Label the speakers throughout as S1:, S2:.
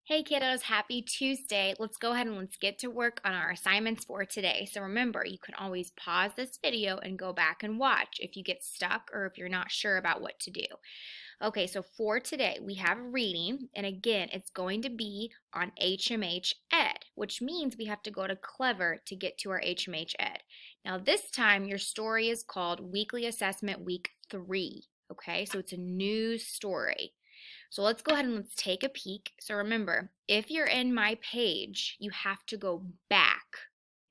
S1: Hey kiddos, happy Tuesday. Let's go ahead and let's get to work on our assignments for today. So remember, you can always pause this video and go back and watch if you get stuck or if you're not sure about what to do. Okay, so for today, we have reading, and again, it's going to be on HMH Ed, which means we have to go to Clever to get to our HMH Ed. Now this time, your story is called Weekly Assessment Week 3, okay? So it's a new story. So let's go ahead and let's take a peek. So remember, if you're in my page, you have to go back.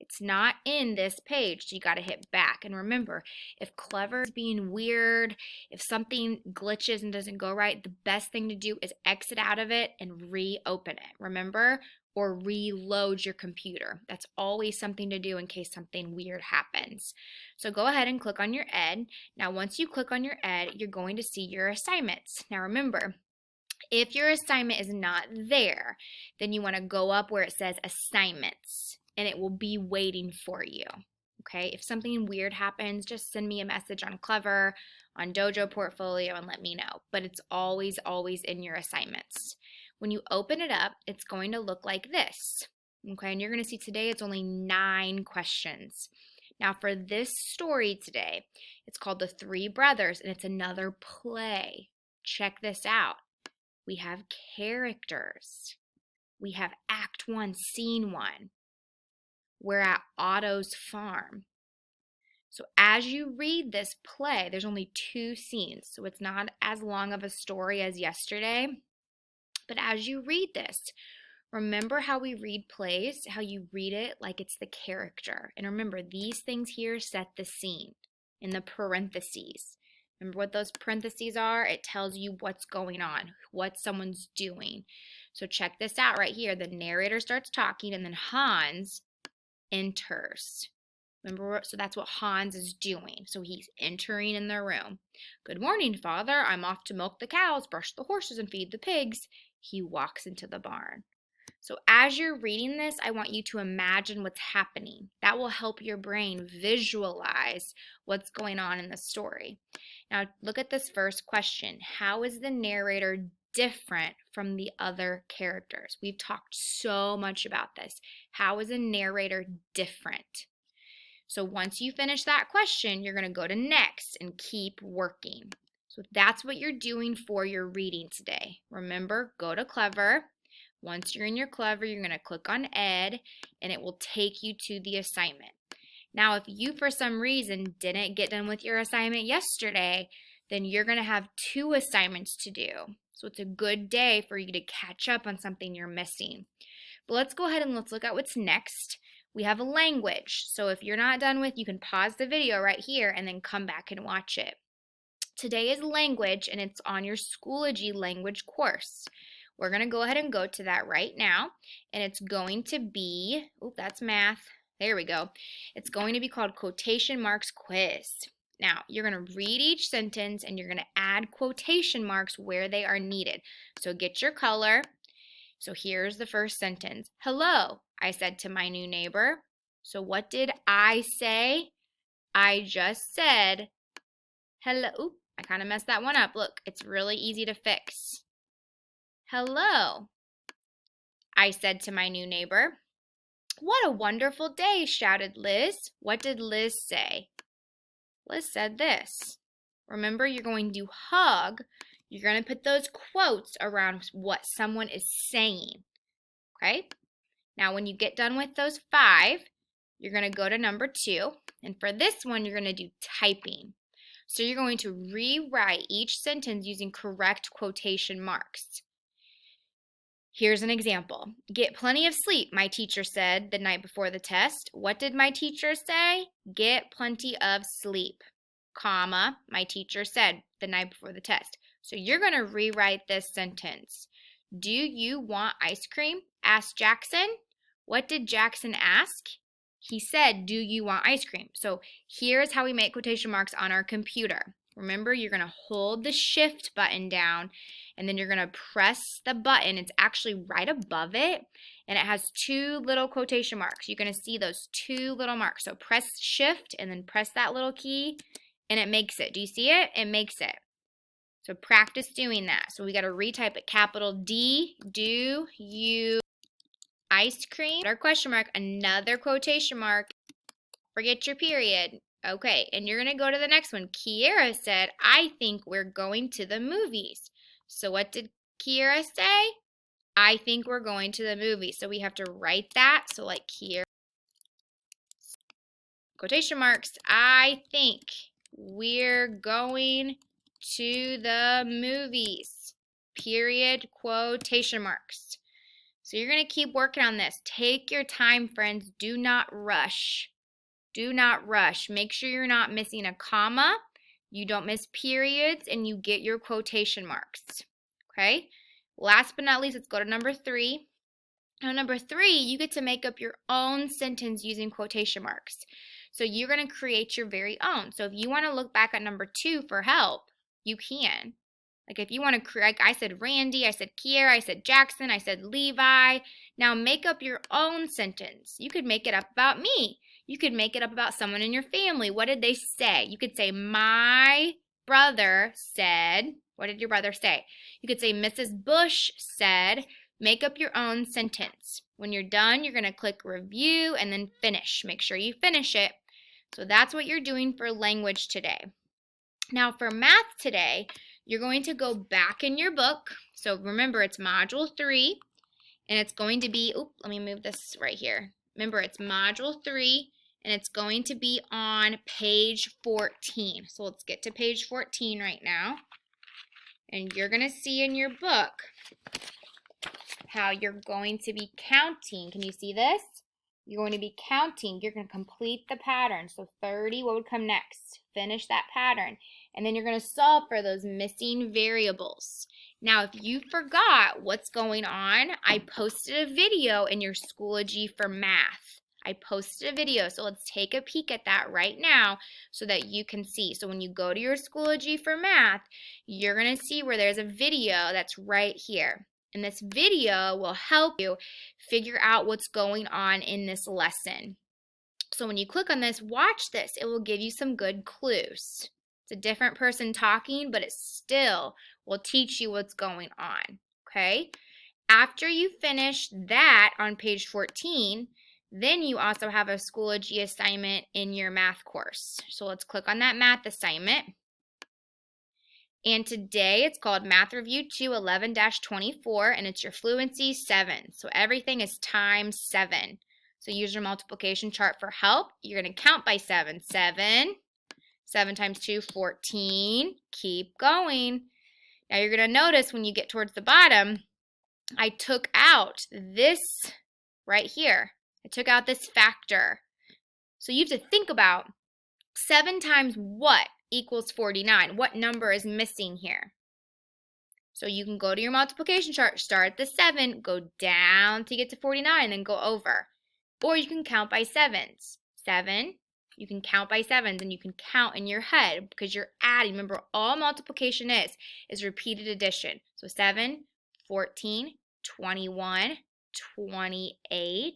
S1: It's not in this page, so you got to hit back. And remember, if Clever is being weird, if something glitches and doesn't go right, the best thing to do is exit out of it and reopen it. Remember? Or reload your computer. That's always something to do in case something weird happens. So go ahead and click on your Ed. Now, once you click on your Ed, you're going to see your assignments. Now, remember, if your assignment is not there, then you want to go up where it says assignments and it will be waiting for you. Okay, if something weird happens, just send me a message on Clever, on Dojo Portfolio, and let me know. But it's always, always in your assignments. When you open it up, it's going to look like this. Okay, and you're going to see today it's only 9 questions. Now, for this story today, it's called The Three Brothers, and it's another play. Check this out. We have characters. We have Act 1, Scene 1. We're at Otto's farm. So as you read this play, there's only 2 scenes, so it's not as long of a story as yesterday. But as you read this, remember how we read plays, how you read it like it's the character. And remember, these things here set the scene in the parentheses. Remember what those parentheses are? It tells you what's going on, what someone's doing. So check this out right here. The narrator starts talking and then Hans enters. Remember, so that's what Hans is doing. So he's entering in the room. Good morning, Father. I'm off to milk the cows, brush the horses, and feed the pigs. He walks into the barn. So as you're reading this, I want you to imagine what's happening. That will help your brain visualize what's going on in the story. Now, look at this first question. How is the narrator different from the other characters? We've talked so much about this. How is a narrator different? So once you finish that question, you're going to go to next and keep working. So that's what you're doing for your reading today. Remember, go to Clever. Once you're in your Clever, you're going to click on Ed, and it will take you to the assignment. Now, if you, for some reason, didn't get done with your assignment yesterday, then you're going to have 2 assignments to do. So it's a good day for you to catch up on something you're missing. But let's go ahead and let's look at what's next. We have a language. So if you're not done with, you can pause the video right here and then come back and watch it. Today is language, and it's on your Schoology language course. We're going to go ahead and go to that right now, and it's going to be, oh, that's math. There we go. It's going to be called Quotation Marks Quiz. Now, you're going to read each sentence, and you're going to add quotation marks where they are needed. So get your color. So here's the first sentence. Hello, I said to my new neighbor. So what did I say? I just said hello. Oop, I kind of messed that one up. Look, it's really easy to fix. Hello, I said to my new neighbor. What a wonderful day, shouted Liz. What did Liz say? Liz said this. Remember, you're going to hug. You're going to put those quotes around what someone is saying. Okay? Now, when you get done with those 5, you're going to go to number 2. And for this one, you're going to do typing. So you're going to rewrite each sentence using correct quotation marks. Here's an example. Get plenty of sleep, my teacher said the night before the test. What did my teacher say? Get plenty of sleep, comma, my teacher said the night before the test. So you're going to rewrite this sentence. Do you want ice cream? Asked Jackson. What did Jackson ask? He said, do you want ice cream? So here's how we make quotation marks on our computer. Remember, you're going to hold the shift button down, and then you're going to press the button. It's actually right above it, and it has 2 little quotation marks. You're going to see those 2 little marks. So press shift and then press that little key, and it makes it. Do you see it? It makes it. So practice doing that. So we got to retype it. Capital D, do you ice cream? Our question mark, another quotation mark. Forget your period. Okay, and you're going to go to the next one. Kiera said, I think we're going to the movies. So what did Kiera say? I think we're going to the movies. So we have to write that. So like Kiera, quotation marks, I think we're going to the movies. Period, quotation marks. So you're going to keep working on this. Take your time, friends. Do not rush. Do not rush. Make sure you're not missing a comma, you don't miss periods, and you get your quotation marks. Okay? Last but not least, let's go to number 3. Now, number 3, you get to make up your own sentence using quotation marks. So you're going to create your very own. So if you want to look back at number 2 for help, you can. Like if you want to create, like I said Randy, I said Kiera, I said Jackson, I said Levi. Now make up your own sentence. You could make it up about me. You could make it up about someone in your family. What did they say? You could say, my brother said, what did your brother say? You could say, Mrs. Bush said. Make up your own sentence. When you're done, you're going to click review and then finish. Make sure you finish it. So that's what you're doing for language today. Now for math today, you're going to go back in your book. So remember, it's module 3, and it's going to be, let me move this right here. Remember, it's module 3, and it's going to be on page 14. So let's get to page 14 right now. And you're going to see in your book how you're going to be counting. Can you see this? You're going to be counting. You're going to complete the pattern. So 30, what would come next? Finish that pattern. And then you're going to solve for those missing variables. Now, if you forgot what's going on, I posted a video in your Schoology for Math. I posted a video, so let's take a peek at that right now so that you can see. So when you go to your Schoology for Math, you're going to see where there's a video that's right here. And this video will help you figure out what's going on in this lesson. So when you click on this, watch this. It will give you some good clues. It's a different person talking, but it still will teach you what's going on, okay? After you finish that on page 14, then you also have a Schoology assignment in your math course. So let's click on that math assignment. And today it's called Math Review 2 11-24, and it's your Fluency 7. So everything is times 7. So use your multiplication chart for help. You're going to count by 7. 7 times 2, 14. Keep going. Now you're going to notice when you get towards the bottom, I took out this right here. I took out this factor. So you have to think about 7 times what equals 49. What number is missing here? So you can go to your multiplication chart, start at the 7, go down to get to 49, then go over. Or you can count by 7s. 7, you can count by 7s, and you can count in your head because you're adding. Remember, all multiplication is repeated addition. So 7, 14, 21, 28,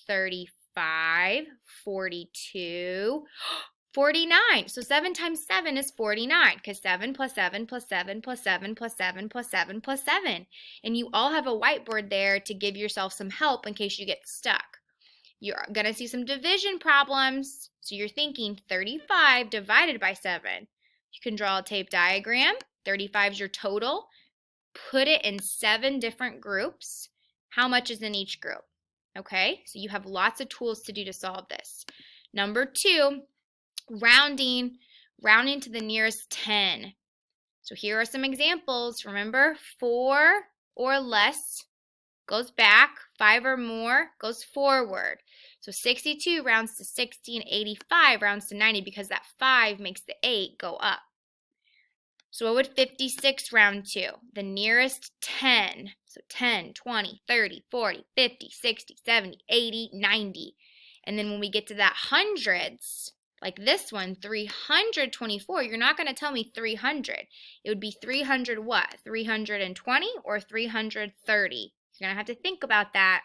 S1: 35, 42, 49. So 7 times 7 is 49 because 7 plus 7 plus 7 plus 7 plus 7 plus 7 plus 7. And you all have a whiteboard there to give yourself some help in case you get stuck. You're going to see some division problems. So you're thinking 35 divided by 7. You can draw a tape diagram. 35 is your total. Put it in 7 different groups. How much is in each group? Okay, so you have lots of tools to do to solve this. Number 2, rounding to the nearest 10. So here are some examples. Remember, 4 or less goes back, 5 or more goes forward. So 62 rounds to 60 and 85 rounds to 90 because that 5 makes the 8 go up. So what would 56 round to? The nearest 10. So 10, 20, 30, 40, 50, 60, 70, 80, 90. And then when we get to that hundreds, like this one, 324, you're not going to tell me 300. It would be 300 what? 320 or 330? You're going to have to think about that.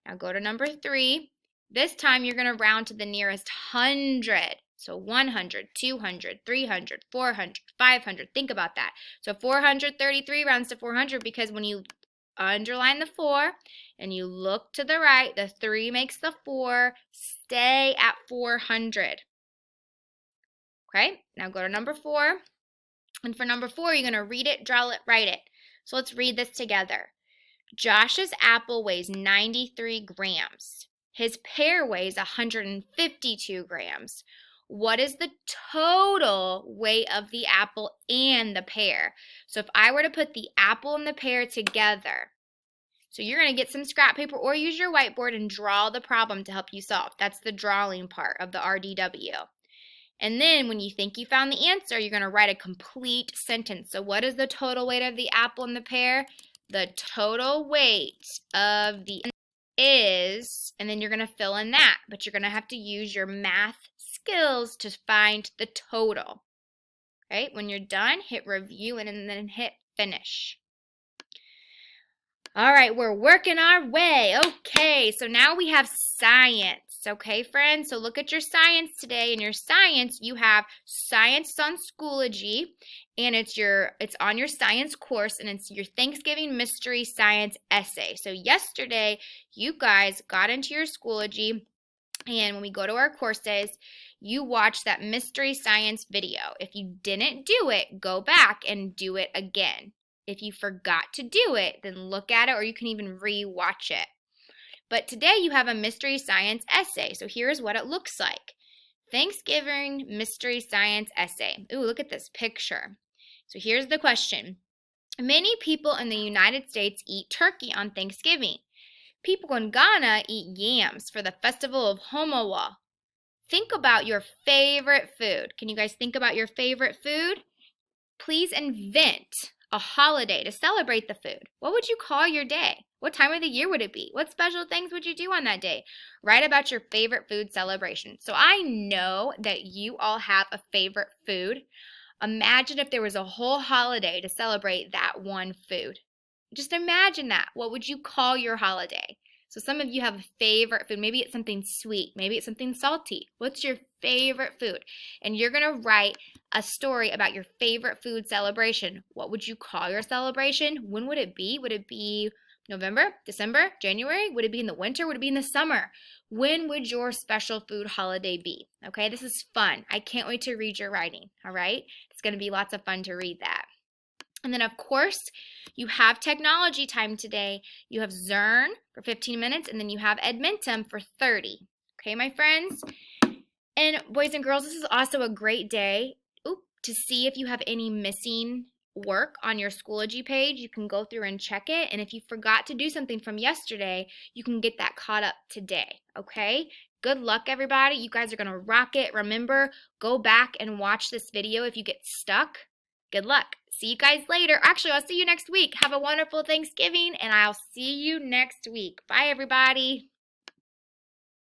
S1: Now go to number 3. This time you're going to round to the nearest 100. So 100, 200, 300, 400, 500. Think about that. So 433 rounds to 400 because when you underline the 4 and you look to the right, the 3 makes the 4. Stay at 400. Okay, now go to number 4. And for number 4, you're going to read it, draw it, write it. So let's read this together. Josh's apple weighs 93 grams. His pear weighs 152 grams. What is the total weight of the apple and the pear? So if I were to put the apple and the pear together, so you're going to get some scrap paper or use your whiteboard and draw the problem to help you solve. That's the drawing part of the RDW. And then when you think you found the answer, you're going to write a complete sentence. So what is the total weight of the apple and the pear? The total weight of the is, and then you're going to fill in that. But you're going to have to use your math skills to find the total. Okay, when you're done, hit review and then hit finish. All right, we're working our way. Okay, so now we have science. Okay, friends, so look at your science today. In your science, you have Science on Schoology, and it's on your science course, and it's your Thanksgiving Mystery Science essay. So yesterday, you guys got into your Schoology, and when we go to our courses, you watch that Mystery Science video. If you didn't do it, go back and do it again. If you forgot to do it, then look at it, or you can even re-watch it. But today you have a Mystery Science essay. So here's what it looks like. Thanksgiving Mystery Science essay. Ooh, look at this picture. So here's the question. Many people in the United States eat turkey on Thanksgiving. People in Ghana eat yams for the festival of Homowa. Think about your favorite food. Can you guys think about your favorite food? Please invent a holiday to celebrate the food. What would you call your day? What time of the year would it be? What special things would you do on that day? Write about your favorite food celebration. So I know that you all have a favorite food. Imagine if there was a whole holiday to celebrate that one food. Just imagine that. What would you call your holiday? So some of you have a favorite food. Maybe it's something sweet. Maybe it's something salty. What's your favorite food? And you're going to write a story about your favorite food celebration. What would you call your celebration? When would it be? Would it be November, December, January? Would it be in the winter? Would it be in the summer? When would your special food holiday be? Okay, this is fun. I can't wait to read your writing, all right? It's going to be lots of fun to read that. And then, of course, you have technology time today. You have Zearn for 15 minutes, and then you have Edmentum for 30. Okay, my friends? And boys and girls, this is also a great day to see if you have any missing work on your Schoology page. You can go through and check it. And if you forgot to do something from yesterday, you can get that caught up today. Okay? Good luck, everybody. You guys are going to rock it. Remember, go back and watch this video if you get stuck. Good luck. See you guys later. Actually, I'll see you next week. Have a wonderful Thanksgiving, and I'll see you next week. Bye, everybody.